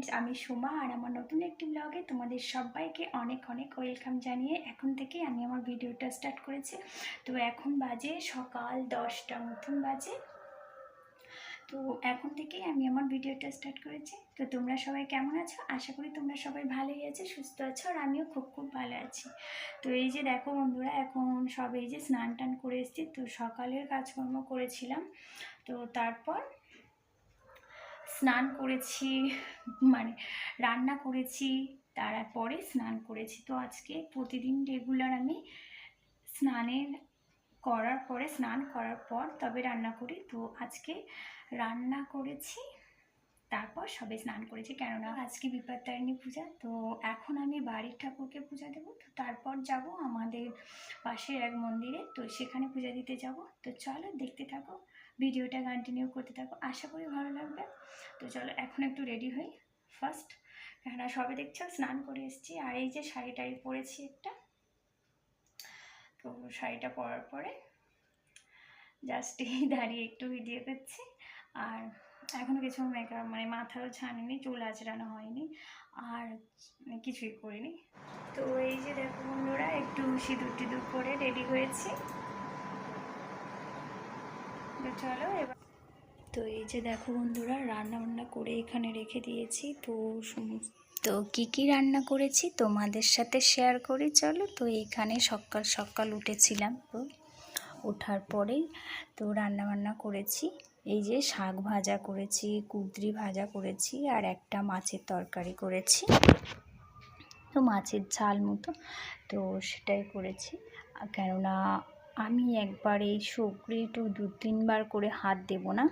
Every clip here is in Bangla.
ফ্রেন্ডস, আমি সোমা আর আমার নতুন একটি ব্লগে তোমাদের সবাইকে অনেক অনেক ওয়েলকাম জানিয়ে এখন থেকে আমি আমার ভিডিওটা স্টার্ট করেছি। তো এখন বাজে সকাল 10টা মতন বাজে। তো এখন থেকেই আমি আমার ভিডিওটা স্টার্ট করেছি। তো তোমরা সবাই কেমন আছো? আশা করি তোমরা সবাই ভালোই আছো, সুস্থ আছো, আর আমিও খুব খুব ভালো আছি। তো এই যে দেখো বন্ধুরা, এখন সব এই যে স্নান টান করে এসেছি। তো সকালের কাজকর্ম করেছিলাম, তো তারপর স্নান করেছি, মানে রান্না করেছি, তারপরে স্নান করেছি। তো আজকে প্রতিদিন রেগুলার আমি স্নানের স্নান করার পর তবে রান্না করি। তো আজকে রান্না করেছি, তারপর সবে স্নান করেছি, কেননা আজকে বিপত্তারিণী পূজা। তো এখন আমি বাড়ির ঠাকুরকে পূজা দেবো, তো তারপর যাব আমাদের পাশের এক মন্দিরে, তো সেখানে পূজা দিতে যাব। তো চলো দেখতে থাকো, ভিডিওটা কন্টিনিউ করতে থাকো, আশা করি ভালো লাগবে। তো চলো এখন একটু রেডি হই ফার্স্ট, কেননা সবে দেখছো স্নান করে এসেছি। আর এই যে শাড়ি টাড়ি পরেছি একটা, তো শাড়িটা পরার পরে জাস্ট এই দাঁড়িয়ে একটু ভিডিও করছি। আর এখনও কিছু মেকআপ মানে মাথাও ছানিনি, চুল আঁচড়ানো হয়নি, আর কিছুই করিনি। তো এই যে দেখো বন্ধুরা, একটু সিঁদুর টিঁদুর করে রেডি হয়েছি। তো চলো এবার, তো এই যে দেখো বন্ধুরা, রান্না বান্না করে এখানে রেখে দিয়েছি। তো কী রান্না করেছি তোমাদের সাথে শেয়ার করি, চলো। তো এইখানে সকাল সকাল উঠেছিলাম, তো ওঠার পরেই তো রান্না বান্না করেছি। এই যে শাক ভাজা করেছি, কুঁদরি ভাজা করেছি, আর একটা মাছের তরকারি করেছি, তো মাছের ঝাল মতো, তো সেটাই করেছি। কেননা আমি একবার এই সবজি তো 2-3 বার করে হাত দেব না,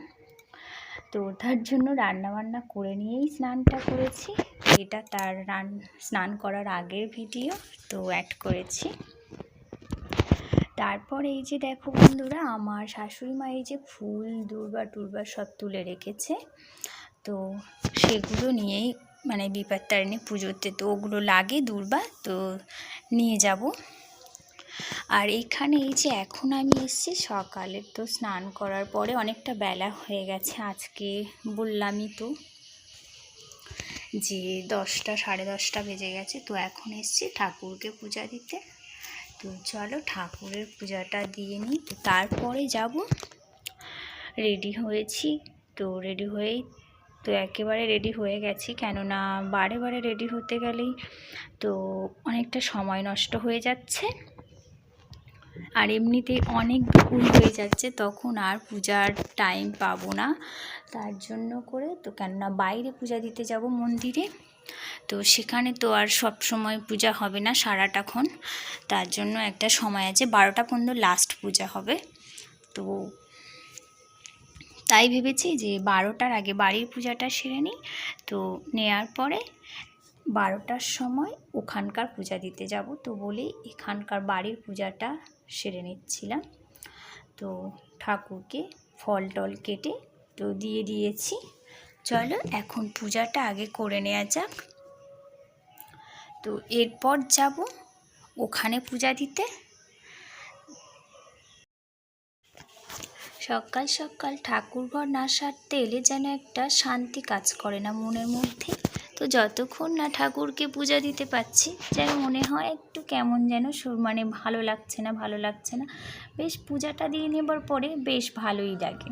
তো তার জন্য রান্নাবান্না করে নিয়েই স্নানটা করেছি। এটা তার স্নান করার আগের ভিডিও, তো অ্যাড করেছি। তারপর এই যে দেখো বন্ধুরা, আমার শাশুড়ি মা এই যে ফুল দুর্বা সব তুলে রেখেছে, তো সেগুলো নিয়েই মানে বিপত্তারিণী পুজোতে তো ওগুলো লাগে দুর্বা, তো নিয়ে যাব। আর এইখানে এই যে এখন আমি এসেছি সকালে, তো স্নান করার পরে অনেকটা বেলা হয়ে গেছে, আজকে বললামই তো যে 10টা 10:30 বেজে গেছে। তো এখন এসেছি ঠাকুরকে পূজা দিতে। তো চলো ঠাকুরের পূজাটা দিয়ে নিই, তো তারপরে যাব। রেডি হয়েছি, তো রেডি হয়েই তো একেবারে রেডি হয়ে গেছি, কেননা বারে বারে রেডি হতে গেলেই তো অনেকটা সময় নষ্ট হয়ে যাচ্ছে, আর এমনিতেই অনেক ভুল হয়ে যাচ্ছে, তখন আর পূজার টাইম পাবো না। তার জন্য করে তো, কেননা বাইরে পূজা দিতে যাব মন্দিরে, তো সেখানে তো আর সব সময় পূজা হবে না সারাটাক্ষণ, তার জন্য একটা সময় আছে, 12টা পর্যন্ত লাস্ট পূজা হবে। তো তাই ভেবেছি যে 12টার আগে বাড়ির পূজাটা সেরে নিই, তো নেয়ার পরে 12টার সময় ওখানকার পূজা দিতে যাব, তো বলেই এখানকার বাড়ির পূজাটা সেরে নিচ্ছিলাম। তো ঠাকুরকে ফল টল কেটে তো দিয়ে দিয়েছি। চলো এখন পূজাটা আগে করে নেওয়া যাক, তো এরপর যাব ওখানে পূজা দিতে। সকাল সকাল ঠাকুর ঘর না সারতে এলে যেন একটা শান্তি কাজ করে না মনের মধ্যে। তো যতক্ষণ না ঠাকুরকে পূজা দিতে পারছি, যেন মনে হয় একটু কেমন যেন মানে ভালো লাগছে না। বেশ পূজাটা দিয়ে নেবার পরে বেশ ভালোই লাগে।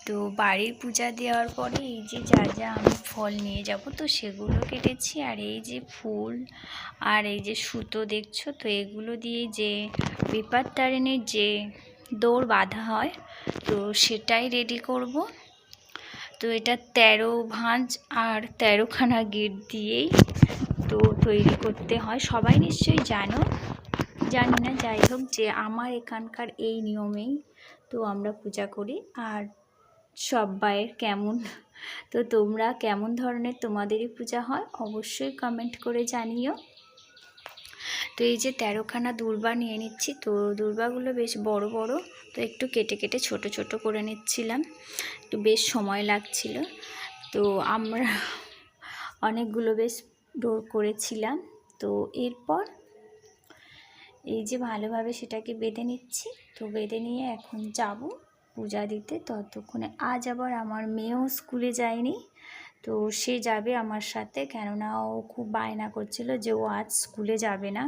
তো বাড়ির পূজা দেওয়ার পরে এই যে যা আমি ফল নিয়ে যাব, তো সেগুলো কেটেছি। আর এই যে ফুল আর এই যে সুতো দেখছো, তো এগুলো দিয়ে যে বিপত্তারিণীর যে দৌড় বাঁধা হয়, তো সেটাই রেডি করব। তো এটা 13 ভাঁজ আর 13খানা গিট দিয়েই তো তৈরি করতে হয়, সবাই নিশ্চয়ই জানি না, যাই হোক, যে আমার এখানকার এই নিয়মেই তো আমরা পূজা করি। আর সবাইয়ের কেমন, তো তোমরা কেমন ধরনের তোমাদেরই পূজা হয় অবশ্যই কমেন্ট করে জানিও। তো এই যে 13খানা দুর্বা নিয়ে নিচ্ছি, তো দুর্বাগুলো বেশ বড় বড়, তো একটু কেটে কেটে ছোট ছোট করে নিচ্ছিলাম, একটু বেশ সময় লাগছিল। তো অনেকগুলো বেশ ডোর করেছিলাম। তো এরপর এই যে ভালোভাবে সেটাকে বেঁধে নিচ্ছি। তো বেঁধে নিয়ে এখন যাব পূজা দিতে। ততক্ষণে আজ আবার আমার মেয়েও স্কুলে যায়নি, তো সে যাবে আমার সাথে, কেননা ও খুব বায়না করছিল যে ও আজ স্কুলে যাবে না।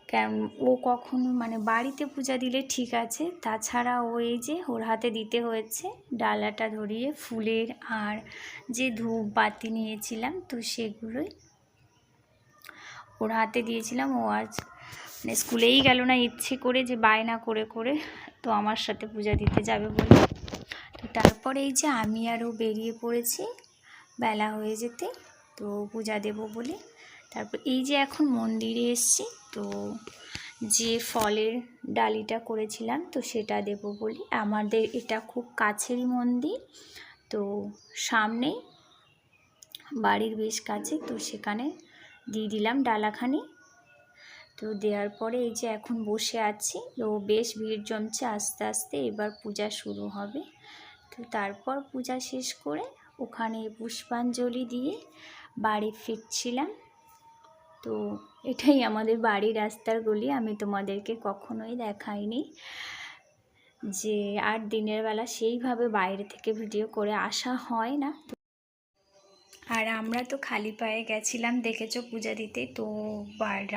কারণ ও কখনো মানে বাড়িতে পূজা দিলে ঠিক আছে, তাছাড়া ও এই যে ওর হাতে দিতে হয়েছে ডালাটা ধরিয়ে ফুলের, আর যে ধূপ বাতি নিয়েছিলাম তো সেগুলোই ওর হাতে দিয়েছিলাম। ও আজ মানে স্কুলেই গেল না ইচ্ছে করে, যে বায়না করে করে তো আমার সাথে পূজা দিতে যাবে বলে। তো তারপরে এই যে আমি আরও বেরিয়ে পড়েছি বেলা হয়ে যেতে, তো পূজা দেব বলে। তারপর এই যে এখন মন্দিরে এসছি, তো যে ফলের ডালিটা করেছিলাম তো সেটা দেব বলে। আমাদের এটা খুব কাছেরই মন্দির, তো সামনেই বাড়ির বেশ কাছে, তো সেখানে দিয়ে দিলাম ডালাখানি। তো দেওয়ার পরে এই যে এখন বসে আছি, তো বেশ ভিড় জমছে, আস্তে আস্তে এবার পূজা শুরু হবে। তো তারপর পূজা শেষ করে ওখানে পুষ্পাঞ্জলি দিয়ে বাড়ি ফিরছিলাম। তো এটাই আমাদের বাড়ির রাস্তার গলি, আমি তোমাদেরকে কখনোই দেখাইনি, যে আর দিনের বেলা সেইভাবে বাইরে থেকে ভিডিও করে আসা হয় না। আর আমরা তো খালি পায়ে গেছিলাম দেখেছো পূজা দিতে। তো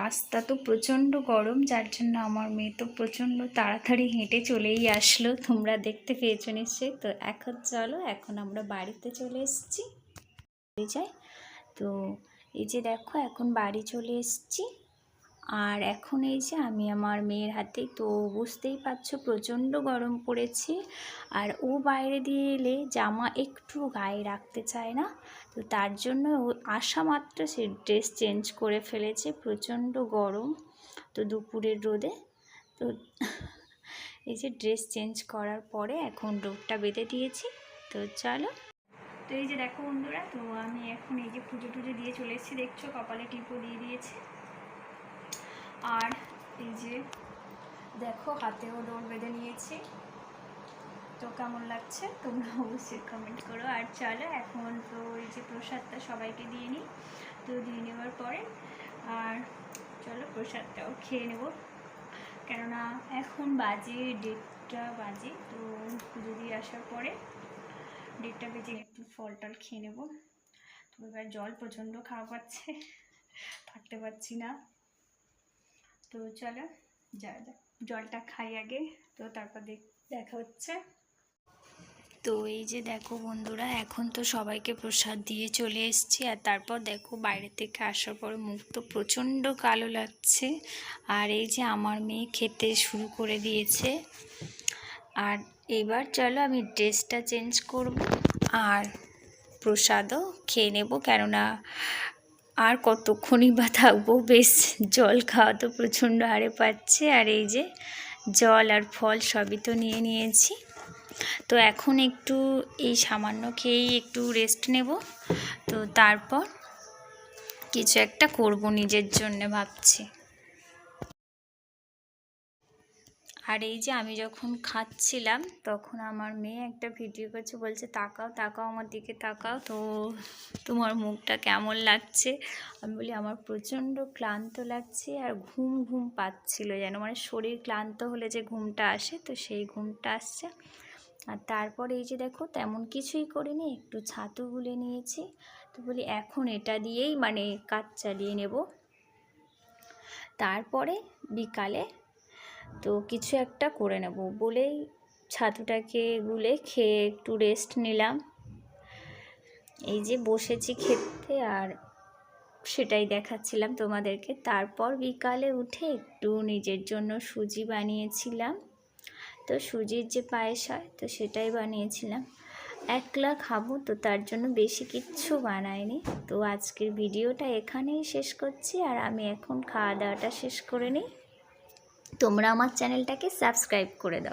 রাস্তা তো প্রচণ্ড গরম, যার জন্য আমার মেয়ে তো প্রচণ্ড তাড়াতাড়ি হেঁটে চলেই আসলো, তোমরা দেখতে পেয়েছো নিশ্চয়ই। তো এখন চলো, এখন আমরা বাড়িতে চলে এসেছি। যাই, তো এই যে দেখো এখন বাড়ি চলে এসেছি। আর এখন এই যে আমি আমার মেয়ের হাতে, তো বুঝতেই পারছো প্রচণ্ড গরম পড়েছে, আর ও বাইরে দিয়ে এলে জামা একটু গায়ে রাখতে চায় না। তো তার জন্য ও আসা মাত্র সে ড্রেস চেঞ্জ করে ফেলেছে, প্রচণ্ড গরম তো দুপুরের রোদে। তো এই যে ড্রেস চেঞ্জ করার পরে এখন ডোরটা বেঁধে দিয়েছি। তো চলো, তো এই যে দেখো বন্ধুরা, তো আমি এখন এই যে পুজো টুজো দিয়ে চলে এসেছি, দেখছো কপালে টিপও দিয়ে দিয়েছি। আর এই যে দেখো হাতেও ডোর বেঁধে নিয়েছি। তো কেমন লাগছে তোমরা অবশ্যই কমেন্ট করো। আর চলো এখন তো এই যে প্রসাদটা সবাইকে দিয়ে নিই। তো দিয়ে নেওয়ার পরে আর চলো প্রসাদটাও খেয়ে নেব, কেননা এখন বাজে 1:30 বাজে। তো পুজো দিয়ে আসার পরে 1:30 বেজে একটু ফল টল খেয়ে নেব। তো এবার জল প্রচণ্ড খাওয়া পাচ্ছে, থাকতে পারছি না। তো চলো জলটা খাই আগে, তো তারপর দেখা হচ্ছে। তো এই যে দেখো বন্ধুরা, এখন তো সবাইকে প্রসাদ দিয়ে চলে এসেছি। আর তারপর দেখো বাইরে থেকে আসার পর মুখ তো প্রচণ্ড কালো লাগছে। আর এই যে আমার মেয়ে খেতে শুরু করে দিয়েছে। আর এবার চলো আমি ড্রেসটা চেঞ্জ করব আর প্রসাদও খেয়ে নেব, কেননা আর কতক্ষণই বা থাকবো। বেশ জল খাওয়া তো প্রচণ্ড হারে পাচ্ছে। আর এই যে জল আর ফল সবই তো নিয়ে নিয়েছি। তো এখন একটু এই সামান্য খেয়েই একটু রেস্ট নেব, তো তারপর কিছু একটা করব নিজের জন্য ভাবছি। আর এই যে আমি যখন খাচ্ছিলাম তখন আমার মেয়ে একটা ভিডিও করছে, বলছে তাকাও তাকাও আমার দিকে তাকাও, তো তোমার মুখটা কেমন লাগছে। আমি বলি আমার প্রচণ্ড ক্লান্ত লাগছে আর ঘুম ঘুম পাচ্ছিল, যেন মানে শরীর ক্লান্ত হলে যে ঘুমটা আসে, তো সেই ঘুমটা আসছে। আর তারপর এই যে দেখো তেমন কিছুই করিনি, একটু ছাতু গুলে নিয়েছি। তো বলি এখন এটা দিয়েই মানে কাজ চালিয়ে নেব, তারপরে বিকালে তো কিছু একটা করে নেব বলেই ছাতুটাকে গুলে খেয়ে একটু রেস্ট নিলাম। এই যে বসেছি খেতে আর সেটাই দেখাচ্ছিলাম তোমাদেরকে। তারপর বিকালে উঠে একটু নিজের জন্য সুজি বানিয়েছিলাম, তো সুজির যে পায়েস হয় তো সেটাই বানিয়েছিলাম। একলা খাবো, তো তার জন্য বেশি কিচ্ছু বানাইনি। তো আজকের ভিডিওটা এখানেই শেষ করছি, আর আমি এখন খাওয়া দাওয়াটা শেষ করে নিই। তোমরা আমার চ্যানেলটাকে সাবস্ক্রাইব করে দাও।